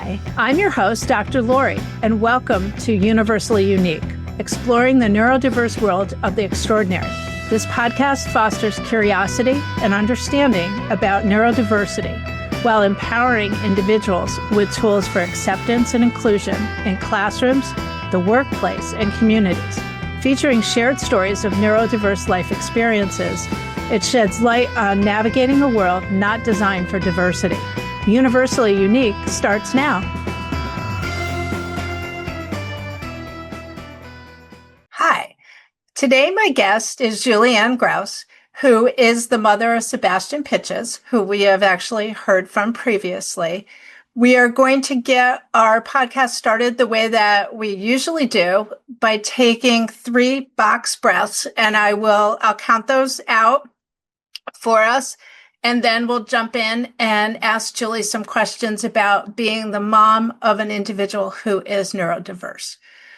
Hi, I'm your host, Dr. Lori, and welcome to Universally Unique, exploring the neurodiverse world of the extraordinary. This podcast fosters curiosity and understanding about neurodiversity while empowering individuals with tools for acceptance and inclusion in classrooms, the workplace, and communities. Featuring shared stories of neurodiverse life experiences, it sheds light on navigating a world not designed for diversity. Universally Unique starts now. Hi. Today, my guest is Julienne Grousse, who is the mother of Sebastien Pitches, who we have actually heard from previously. We are going to get our podcast started the way that we usually do by taking 3 box breaths, and I'll count those out for us, and then we'll jump in and ask Julie some questions about being the mom of an individual who is neurodiverse.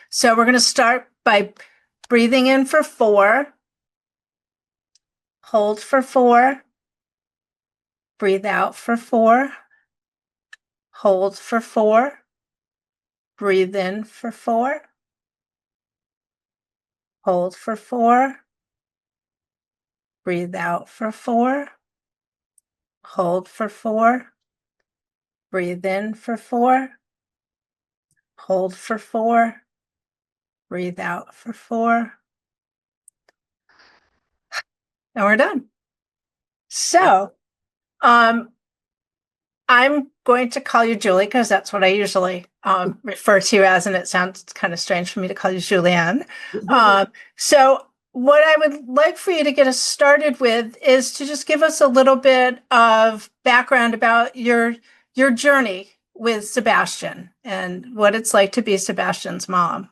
So we're going to start by breathing in for 4, hold for 4, breathe out for 4, hold for 4, breathe in for 4, hold for 4, breathe out for 4, hold for 4, breathe in for 4, hold for 4, breathe out for 4, and we're done. So, I'm going to call you Julie because that's what I usually refer to you as, and it sounds kind of strange for me to call you Julienne. So what I would like for you to get us started with is to just give us a little bit of background about your journey with Sebastien and what it's like to be Sebastien's mom.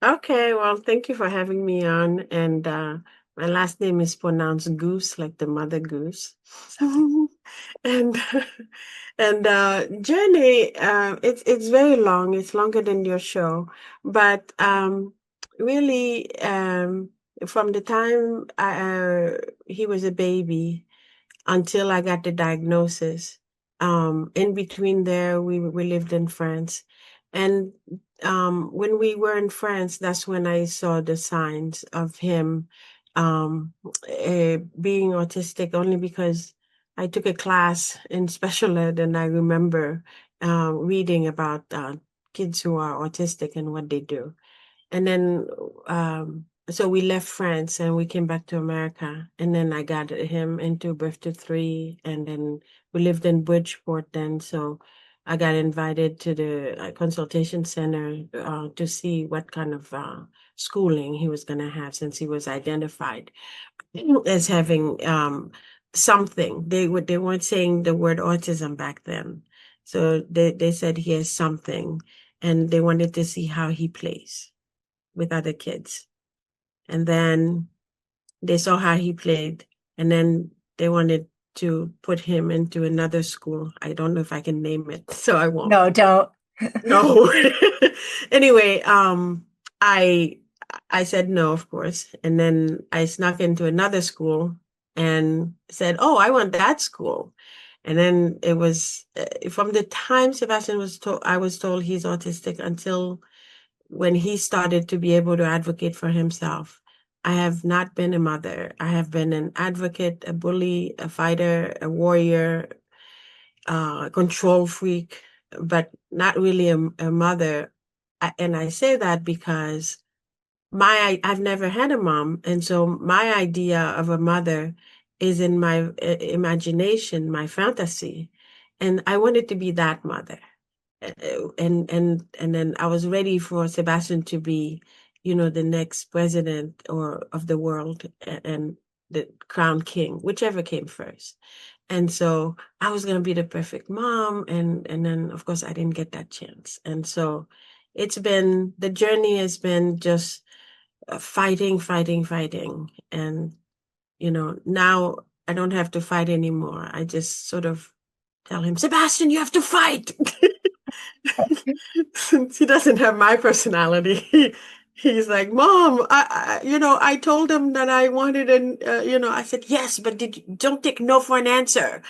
Okay, well, thank you for having me on. And my last name is pronounced Goose, like the mother goose. and journey, it's very long. It's longer than your show, but really, from the time he was a baby until I got the diagnosis, in between there, we lived in France, and when we were in France, that's when I saw the signs of him being autistic, only because I took a class in special ed, and I remember reading about kids who are autistic and what they do. And then, so we left France and we came back to America. And then I got him into Birth to 3. And then we lived in Bridgeport then. So I got invited to the consultation center to see what kind of schooling he was going to have, since he was identified as having something. They weren't saying the word autism back then. So they said he has something, and they wanted to see how he plays with other kids. And then they saw how he played, and then they wanted to put him into another school. I don't know if I can name it, so I won't. No, don't. No. Anyway, I said no, of course. And then I snuck into another school and said, "Oh, I want that school." And then it was from the time Sebastien was told, I was told he's autistic, until when he started to be able to advocate for himself. I have not been a mother. I have been an advocate, a bully, a fighter, a warrior, a control freak, but not really a mother. And I say that because I've never had a mom. And so my idea of a mother is in my imagination, my fantasy. And I wanted to be that mother. And then I was ready for Sebastien to be, the next president of the world, and the crown king, whichever came first. And so I was going to be the perfect mom, and then of course I didn't get that chance. And so the journey has been just fighting, and now I don't have to fight anymore. I just sort of tell him, "Sebastien, you have to fight." Since he doesn't have my personality, he's like, "Mom, I told him that I wanted, and I said yes, but don't take no for an answer."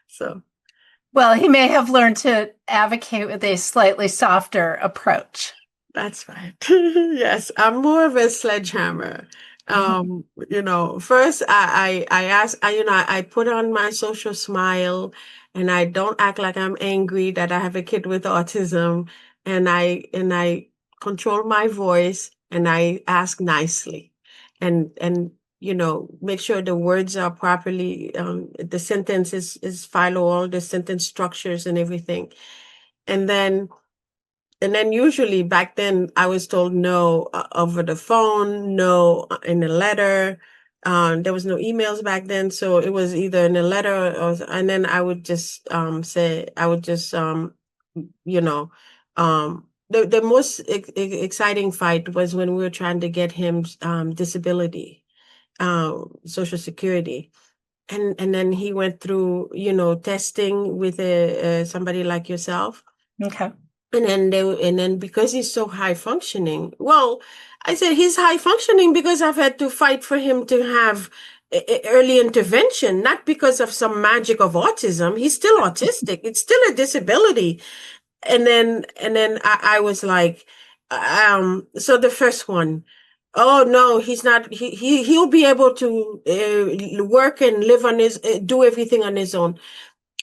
So Well, he may have learned to advocate with a slightly softer approach. That's right. Yes, I'm more of a sledgehammer. First I ask, I put on my social smile and I don't act like I'm angry that I have a kid with autism, and I control my voice and I ask nicely, and make sure the words are properly, the sentence is follow all the sentence structures and everything. And then usually back then I was told no, over the phone, no, in a letter. There was no emails back then, so it was either in a letter, and then I would just say, I would just you know the most exciting fight was when we were trying to get him disability, social security. And then he went through, testing with somebody like yourself. Okay. And then because he's so high functioning, well, I said he's high functioning because I've had to fight for him to have early intervention, not because of some magic of autism. He's still autistic. It's still a disability. And then I was like, so the first one, oh no, he's not. He'll be able to work and live on his, do everything on his own.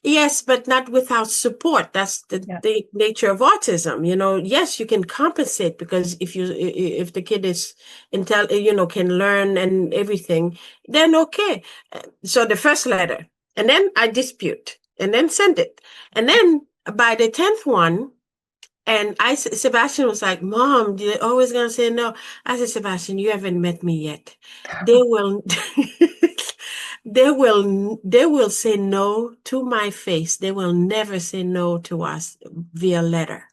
Yes, but not without support. That's Yeah. the nature of autism. Yes, you can compensate, because if the kid is can learn and everything, then okay. So the first letter, and then I dispute, and then send it, and then by the 10th one, and Sebastian was like, "Mom, you're always gonna say no." I said, "Sebastian, you haven't met me yet. They will, they will say no to my face. They will never say no to us via letter."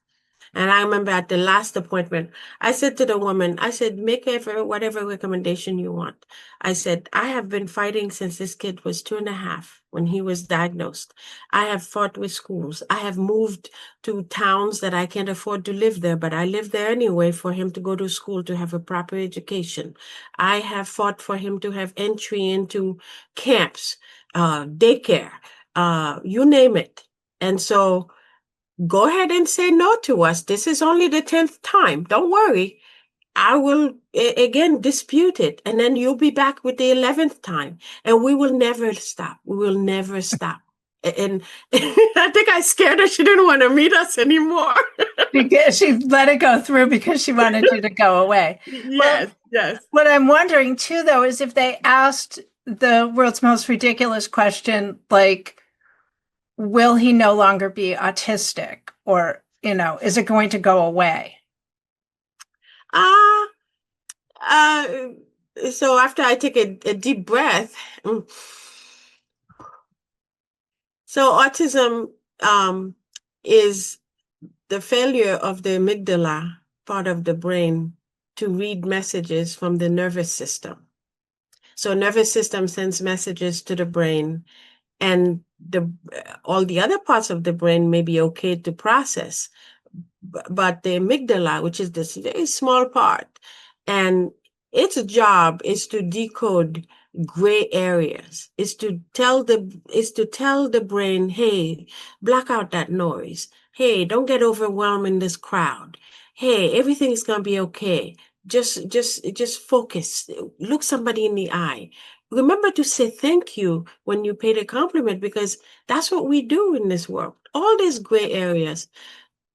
And I remember at the last appointment, I said to the woman, I said, "Make whatever recommendation you want." I said, "I have been fighting since this kid was 2.5 when he was diagnosed. I have fought with schools. I have moved to towns that I can't afford to live there, but I live there anyway for him to go to school to have a proper education. I have fought for him to have entry into camps, daycare, you name it. And so go ahead and say no to us. This is only the 10th time. Don't worry. I will again dispute it. And then you'll be back with the 11th time. And we will never stop. We will never stop." And I think I scared her. She didn't want to meet us anymore. Because she let it go through because she wanted you to go away. Well, Yes, yes. what I'm wondering too, though, is if they asked the world's most ridiculous question, like, will he no longer be autistic? Or, is it going to go away? Uh, uh, so after I take a deep breath, so autism is the failure of the amygdala part of the brain to read messages from the nervous system. So nervous system sends messages to the brain, and all the other parts of the brain may be okay to process, but the amygdala, which is this very small part, and its job is to decode gray areas, is to tell the brain, "Hey, block out that noise. Hey, don't get overwhelmed in this crowd. Hey, everything is gonna be okay. Just focus. Look somebody in the eye. Remember to say thank you when you pay the compliment, because that's what we do in this world. All these gray areas,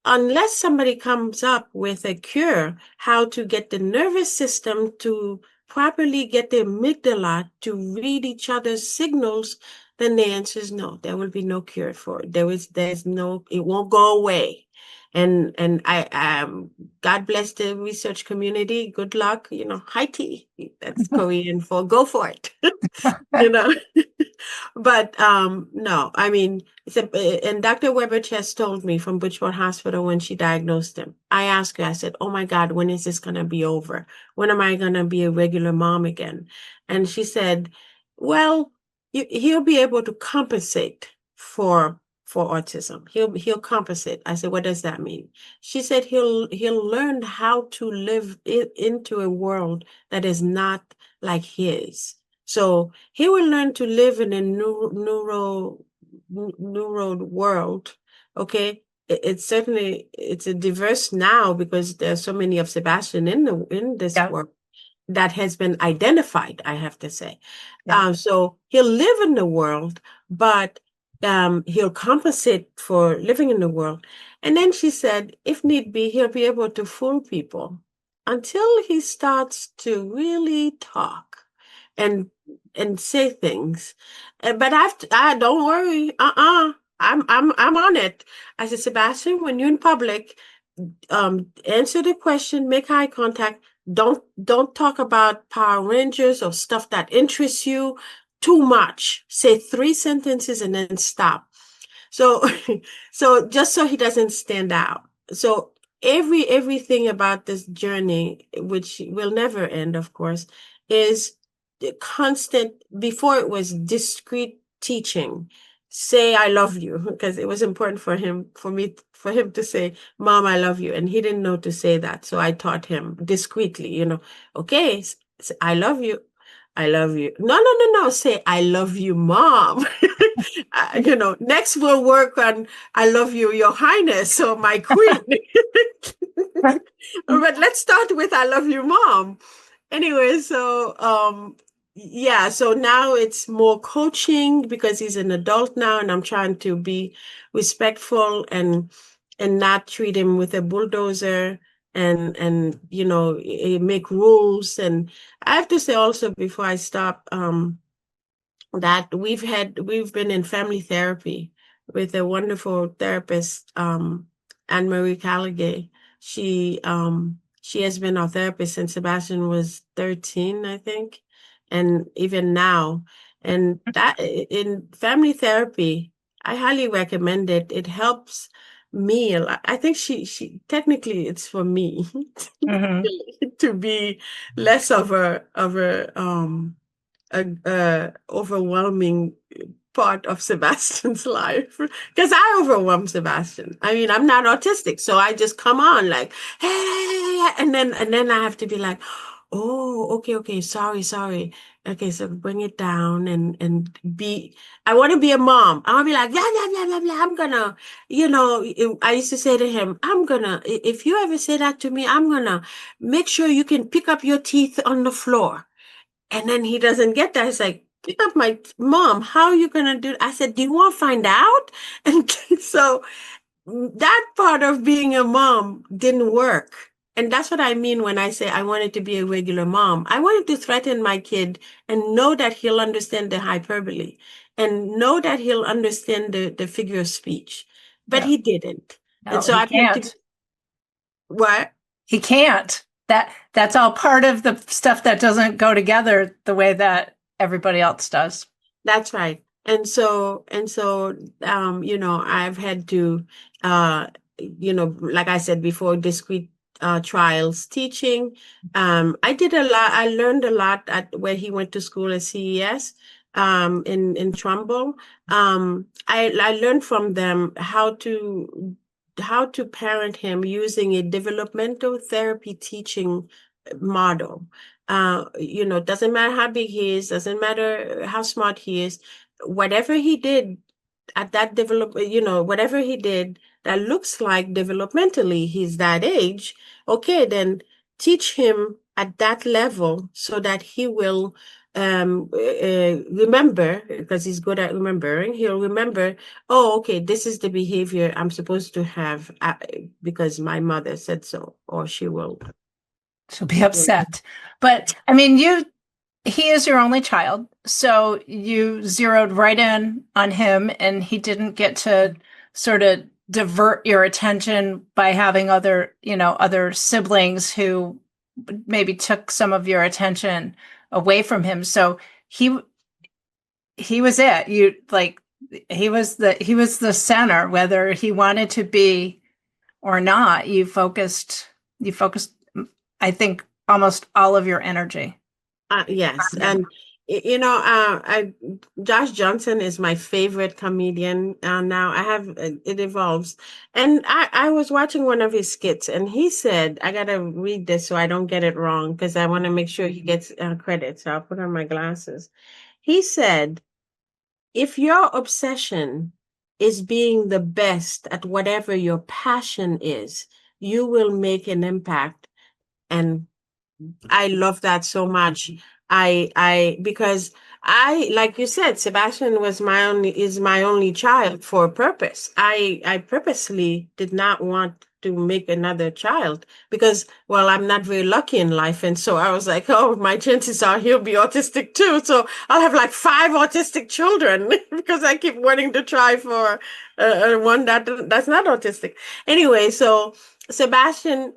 unless somebody comes up with a cure, how to get the nervous system to properly get the amygdala to read each other's signals, then the answer is no. There will be no cure for it. There's no, it won't go away. And I God bless the research community. Good luck. High tea. That's Korean for go for it. you know. But no, I mean, and Dr. Weber Chess told me from Bridgeport Hospital when she diagnosed him. I asked her, I said, "Oh my God, when is this going to be over? When am I going to be a regular mom again?" And she said, "Well, he'll be able to compensate for autism. He'll compensate." I said, "What does that mean?" She said, "He'll learn how to live into a world that is not like his. So he will learn to live in a neuro world, okay, it's certainly it's a diverse now because there's so many of Sebastian in this Yeah. work that has been identified, I have to say. Yeah. So he'll live in the world, but he'll compensate for living in the world. And then she said, if need be, he'll be able to fool people until he starts to really talk and say things. But don't worry, I'm on it. I said, Sebastian, when you're in public, answer the question, make eye contact. Don't talk about Power Rangers or stuff that interests you too much. Say 3 sentences and then stop. So so just so he doesn't stand out. So everything about this journey, which will never end, of course, is the constant. Before it was discrete teaching. Say I love you, because it was important for him to say, Mom, I love you. And he didn't know to say that. So I taught him discreetly, okay, I love you. I love you. No, no, no, no. Say, I love you, Mom. Next we'll work on I love you, Your Highness, or my queen. But let's start with I love you, Mom. Anyway, so yeah, so now it's more coaching because he's an adult now, and I'm trying to be respectful and not treat him with a bulldozer and make rules. And I have to say also before I stop, that we've been in family therapy with a wonderful therapist, Anne Marie Callagay. She has been our therapist since Sebastian was 13, I think, and even now. And that in family therapy, I highly recommend it. It helps me a lot. I think she technically it's for me Hmm. to be less of a overwhelming part of Sebastian's life, because I overwhelm Sebastian. I mean, I'm not autistic, so I just come on like, hey, and then I have to be like, oh, okay, okay, sorry. Okay, so bring it down and be. I want to be a mom. I want to be like, blah blah blah blah blah. I'm gonna, I used to say to him, I'm gonna. If you ever say that to me, I'm gonna make sure you can pick up your teeth on the floor. And then he doesn't get that. He's like, pick up my mom. How are you going to do it? I said, do you want to find out? And so that part of being a mom didn't work. And that's what I mean when I say I wanted to be a regular mom. I wanted to threaten my kid and know that he'll understand the hyperbole and know that he'll understand the figure of speech. But Yeah. he didn't. And No, so he I've had to, can't. what? He can't. That's all part of the stuff that doesn't go together the way that everybody else does. That's right. And so, I've had to, like I said before, discrete trials teaching. I did a lot. I learned a lot at where he went to school at CES, in Trumbull. I learned from them how to parent him using a developmental therapy teaching model. Doesn't matter how big he is, doesn't matter how smart he is, whatever he did at that whatever he did that looks like developmentally he's that age, okay, then teach him at that level so that he will remember, because he's good at remembering. He'll remember, oh, okay, this is the behavior I'm supposed to have because my mother said so, or she will. She'll be upset. But I mean, he is your only child, so you zeroed right in on him, and he didn't get to sort of divert your attention by having other siblings who maybe took some of your attention away from him. So he he was it. You like he was the center, whether he wanted to be or not. You focused, I think, almost all of your energy Yes, on him. and Josh Johnson is my favorite comedian. Now I have it evolves, and I was watching one of his skits, and he said, I gotta read this so I don't get it wrong because I want to make sure he gets credit. So I'll put on my glasses. He said, if your obsession is being the best at whatever your passion is, you will make an impact. And I love that so much. Because like you said, Sebastian is my only child for a purpose. I purposely did not want to make another child because, well, I'm not very lucky in life. And so I was like, oh, my chances are he'll be autistic too. So I'll have like 5 autistic children because I keep wanting to try for one that's not autistic. Anyway, so Sebastian,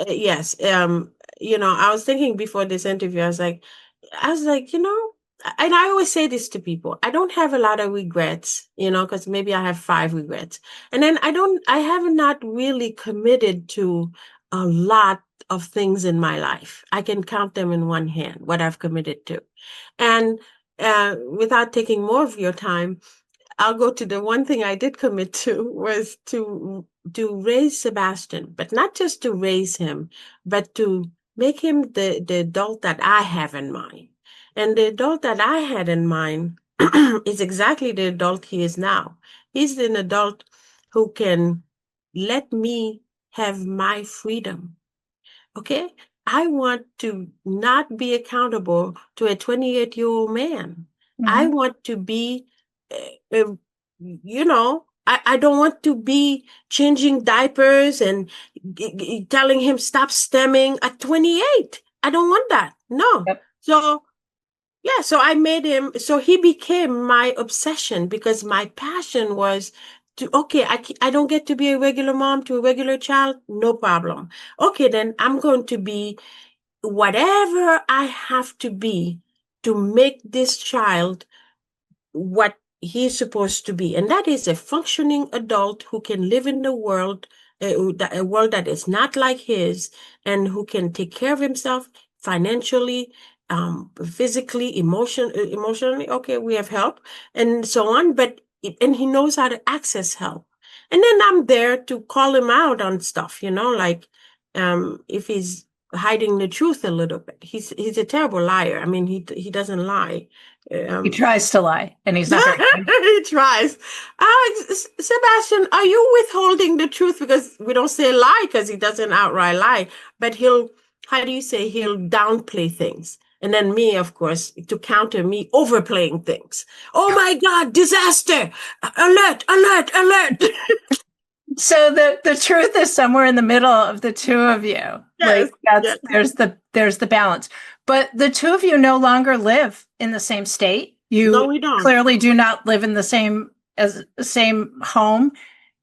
yes, I was thinking before this interview, I was like, and I always say this to people, I don't have a lot of regrets, because maybe I have 5 regrets. And then I have not really committed to a lot of things in my life. I can count them in one hand, what I've committed to. And without taking more of your time, I'll go to the one thing I did commit to was to raise Sebastian, but not just to raise him, but to make him the adult that I have in mind. And the adult that I had in mind is exactly the adult he is now. He's an adult who can let me have my freedom. Okay? I want to not be accountable to a 28-year-old man. I Mm-hmm. want to be, I don't want to be changing diapers and telling him stop stemming at 28. I don't want that. No. Yep. So, yeah, so I made him, so he became my obsession because my passion was okay, I don't get to be a regular mom to a regular child, no problem. Okay, then I'm going to be whatever I have to be to make this child what he's supposed to be. And that is a functioning adult who can live in the world, a world that is not like his, and who can take care of himself financially, physically, emotionally. Okay, we have help and so on, and he knows how to access help. And then I'm there to call him out on stuff, like if he's hiding the truth a little bit. He's a terrible liar. I mean, he doesn't lie. He Um, tries to lie, and he's not very good. he tries. Sebastian, are you withholding the truth? Because we don't say lie because he doesn't outright lie, but how do you say, he'll downplay things. And then me, of course, to counter me overplaying things. Oh my God, disaster! Alert, alert, alert! So the truth is somewhere in the middle of the two of you. Yes, Like yes. there's the balance. But the two of you no longer live in the same state. No, You we don't. clearly do not live in the same home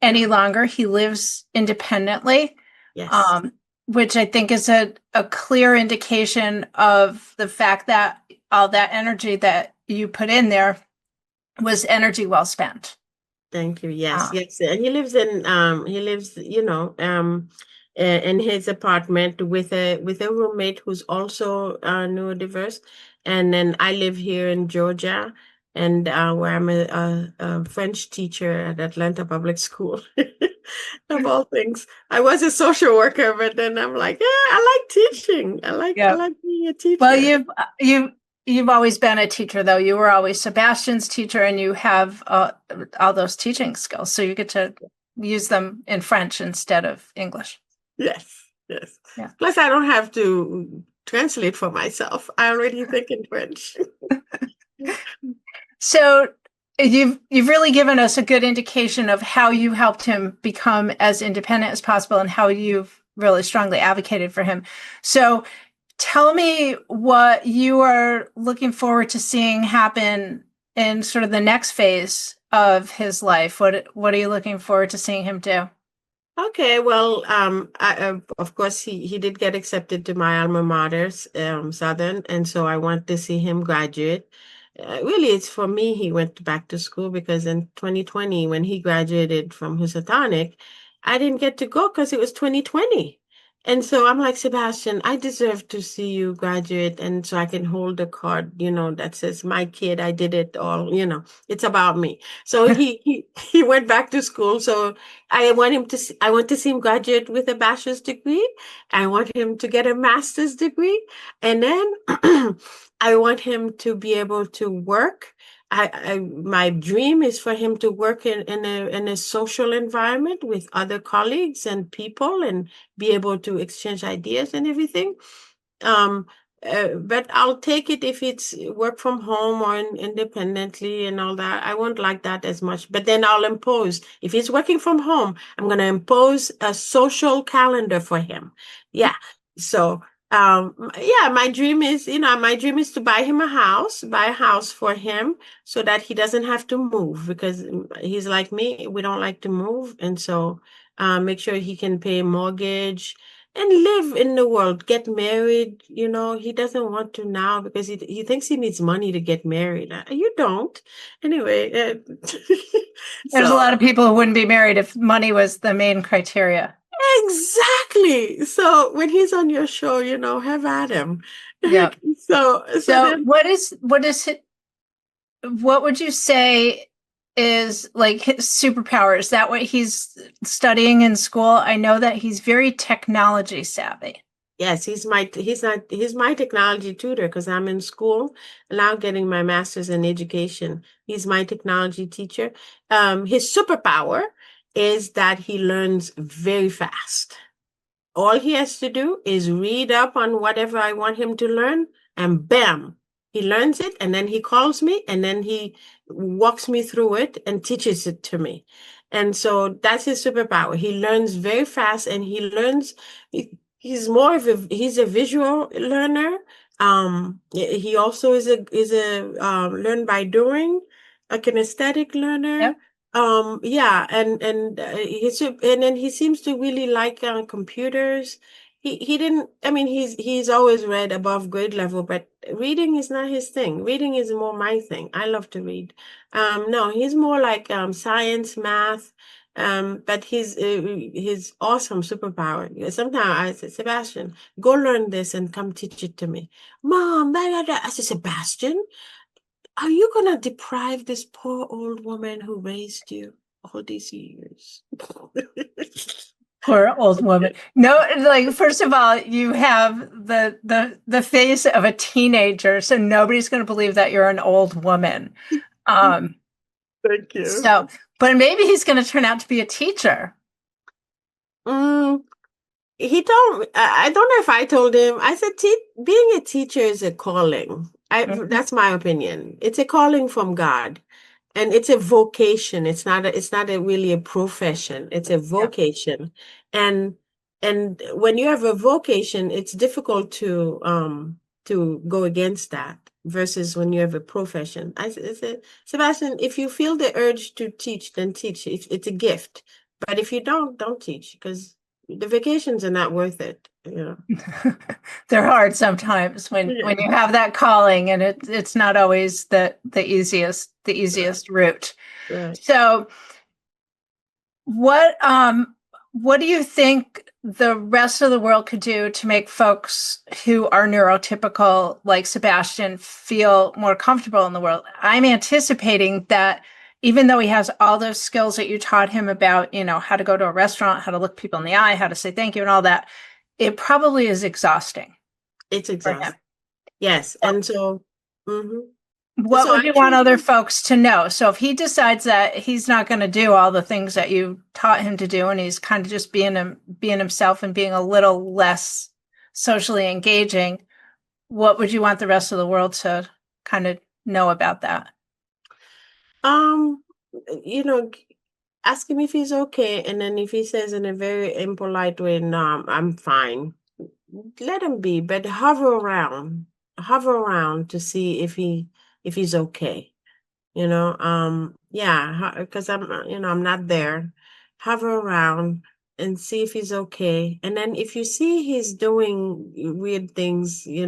any longer. He lives independently, Yes. um, which I think is a clear indication of the fact that all that energy that you put in there was energy well spent. Thank you. Yes, Uh, yes. And he lives, in his apartment with a roommate who's also neurodiverse. And then I live here in Georgia, and where I'm a French teacher at Atlanta Public School. Of all things. I was a social worker, but then I'm like, yeah, I like teaching. I yeah. like being a Well, teacher. you've always been a teacher, though. You were always Sebastian's teacher, and you have all those teaching skills, so you get to use them in French instead of English. Yes, yes. Yeah. Plus, I don't have to translate for myself. I already think in French. So you've really given us a good indication of how you helped him become as independent as possible, and how you've really strongly advocated for him. So tell me what you are looking forward to seeing happen in sort of the next phase of his life. What are you looking forward to seeing him do? Okay, well, of course, he did get accepted to my alma mater, Southern, and so I want to see him graduate. Really, it's for me, he went back to school because in 2020, when he graduated from Housatonic, I didn't get to go because it was 2020. And so I'm like, Sebastian, I deserve to see you graduate, and so I can hold a card, that says, my kid, I did it all, it's about me. So he went back to school. So I want to see him graduate with a bachelor's degree. I want him to get a master's degree. And then I want him to be able to work my dream is for him to work in a social environment with other colleagues and people and be able to exchange ideas and everything. Um, but I'll take it if it's work from home or independently and all that. I won't like that as much. But then I'll impose, if he's working from home, I'm going to impose a social calendar for him. Yeah. So, yeah, my dream is to buy a house for him so that he doesn't have to move because he's like me. We don't like to move. And so, make sure he can pay mortgage and live in the world, get married. He doesn't want to now because he thinks he needs money to get married. You don't. Anyway, There's a so lot of people who wouldn't be married if money was the main criteria. exactly. So when he's on your show, have at him. Yeah. So So then what would you say is like his superpower? Is that what he's studying in school? I know that he's very technology savvy. yes, he's my technology tutor because I'm in school now getting my master's in education. He's my technology teacher. His superpower is that he learns very fast. All he has to do is read up on whatever I want him to learn, and bam, he learns it. And then he calls me, and then he walks me through it and teaches it to me. And so that's his superpower. He learns very fast, and he's a visual learner. He also is a learn by doing, a kinesthetic learner. Yep. Yeah, and then he seems to really like computers. He didn't. I mean, he's always read above grade level, but reading is not his thing. Reading is more my thing. I love to read. No, he's more like science, math. But his awesome superpower. Sometimes I say, Sebastian, go learn this and come teach it to me. Mom, blah, blah, blah. I said, Sebastian, are you gonna deprive this poor old woman who raised you all these years? Poor old woman. No, like first of all, you have the face of a teenager, so nobody's going to believe that you're an old woman. Um, Thank you. so, but maybe he's going to turn out to be a teacher. Mm, I don't know if I told him. I said, being a teacher is a calling. Mhm. That's my opinion. It's a calling from God. And it's a vocation. It's not really a profession. It's a Yeah. vocation. And and when you have a vocation, it's difficult to go against that versus when you have a profession. I said, Sebastian, if you feel the urge to teach, then teach. It's a gift. But if you don't teach because the vacations are not worth it. They're hard sometimes when Yeah. you have that calling, and it's not always the easiest route. Right. So what do you think the rest of the world could do to make folks who are neurotypical like Sebastian feel more comfortable in the world? I'm anticipating that even though he has all those skills that you taught him about, how to go to a restaurant, how to look people in the eye, how to say thank you and all that, it probably is exhausting It's for him. exhausting. Yes. So And so, mhm. what So would I you want treat other him. folks to know? So if he decides that he's not going to do all the things that you taught him to do, and he's kind of just being himself and being a little less socially engaging, what would you want the rest of the world to kind of know about that? Um, you know, ask him if he's okay, and then if he says in a very impolite way, "No, I'm fine," let him be, but hover around to see if he's okay. Yeah, because I'm not there. Hover around and see if he's okay. And then if you see he's doing weird things, we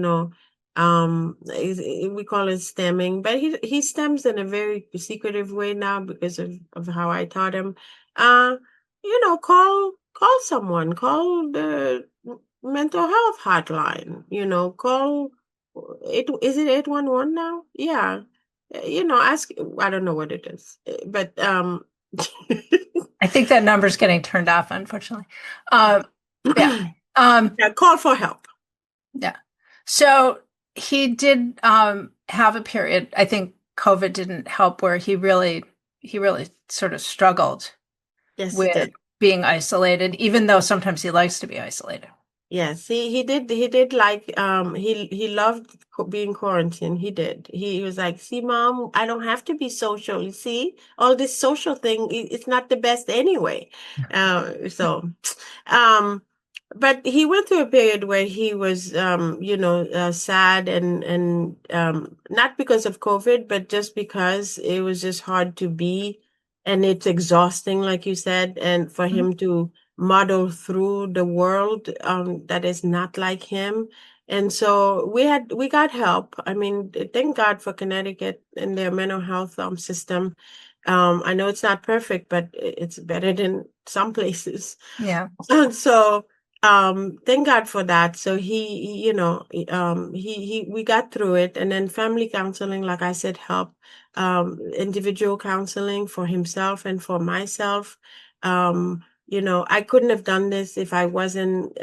call it stemming, but he stems in a very secretive way now because of how I taught him. Uh, call someone, call the mental health hotline, call is it 811 now? Yeah. Ask, I don't know what it is, but I think that number's getting turned off, unfortunately. Yeah. Um, yeah, call for help. yeah. So he did have a period, I think COVID didn't help, where he really sort of struggled Yes, he with did. being isolated, even though sometimes he likes to be isolated. Yes, he did like he loved being quarantined. He did. He was like, "See, Mom, I don't have to be social. You see, all this social thing, it's not the best anyway." So, um, but he went through a period where he was sad and not because of COVID, but just because it was just hard to be, and it's exhausting, like you said, and for Mhm. him to model through the world that is not like him. And so we got help. I mean, thank God for Connecticut and their mental health system. I know it's not perfect, but it's better than some places. Yeah. And so thank God for that. So we got through it. And then family counseling, like I said, help. Individual counseling for himself and for myself. I couldn't have done this if I wasn't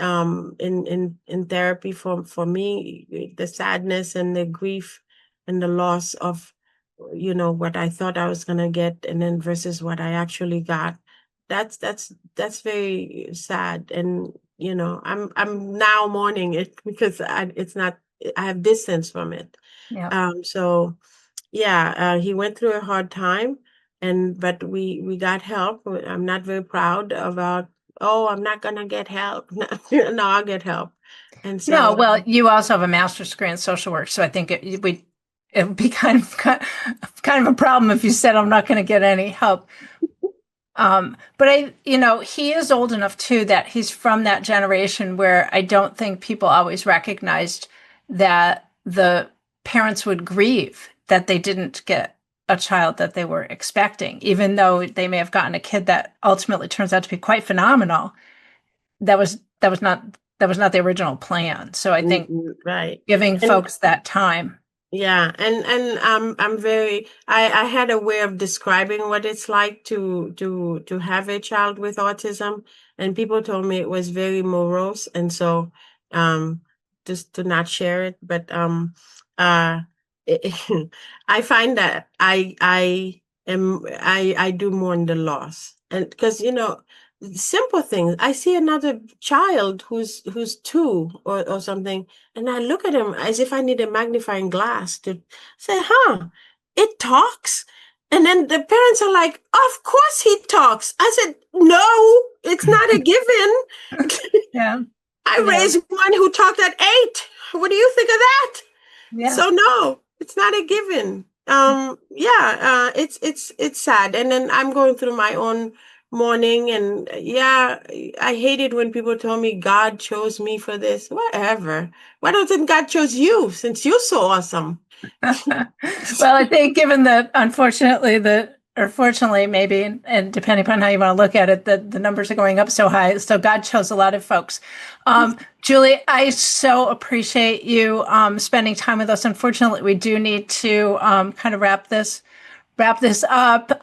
in therapy. For me, the sadness and the grief and the loss of what I thought I was gonna get, and then versus what I actually got. That's very sad. And I'm now mourning it because it's not, I have distance from it. Yeah. So yeah, he went through a hard time, but we got help. I'm not very proud about, oh, I'm not gonna get help. No, I'll get help. And No, so well, you also have a master's degree in social work, so I think it would be kind of a problem if you said I'm not going to get any help. But he is old enough too that he's from that generation where I don't think people always recognized that the parents would grieve that they didn't get a child that they were expecting, even though they may have gotten a kid that ultimately turns out to be quite phenomenal. That was not the original plan. So I think right. giving And folks that time. yeah, and I'm very, I had a way of describing what it's like to have a child with autism, and people told me it was very morose, and so um just to not share it. But uh I find that I do mourn the loss, and because simple things. I see another child who's two or something, and I look at him as if I need a magnifying glass to say, huh, it talks. And then the parents are like, of course he talks. I said, no, it's not a given. Yeah. I Yeah. raised one who talked at 8. What do you think of that? Yeah. So no, it's not a given. It's sad. And then I'm going through my own mourning, and yeah, I hate it when people tell me God chose me for this. Whatever. Why don't God chose you since you're so awesome? Well, I think given that, unfortunately, or fortunately, maybe, and depending upon how you want to look at it, the numbers are going up so high. So God chose a lot of folks. Julie, I so appreciate you spending time with us. Unfortunately, we do need to kind of wrap this up.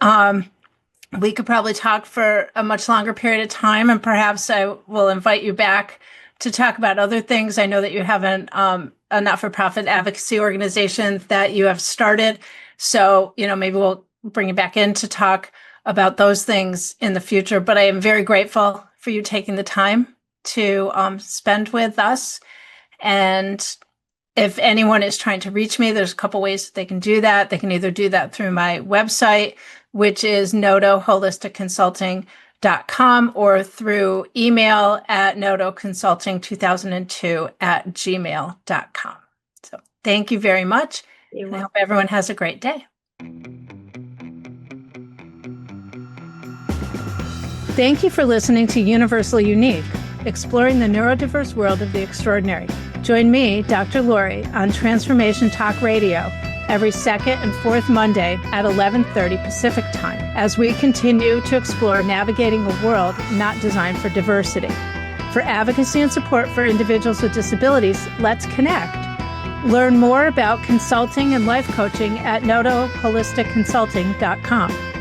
We could probably talk for a much longer period of time, and perhaps I will invite you back to talk about other things. I know that you have a not-for-profit advocacy organization that you have started. So, maybe we'll bring you back in to talk about those things in the future. But I am very grateful for you taking the time to spend with us. And if anyone is trying to reach me, there's a couple ways that they can do that. They can either do that through my website, which is notoholisticconsulting.com, or through email at notoconsulting2002@gmail.com. So thank you very much. And I hope everyone has a great day. Thank you for listening to Universally Unique, exploring the neurodiverse world of the extraordinary. Join me, Dr. Lori, on Transformation Talk Radio every second and fourth Monday at 11:30 Pacific Time as we continue to explore navigating a world not designed for diversity. For advocacy and support for individuals with disabilities, let's connect. Learn more about consulting and life coaching at notoholisticconsulting.com.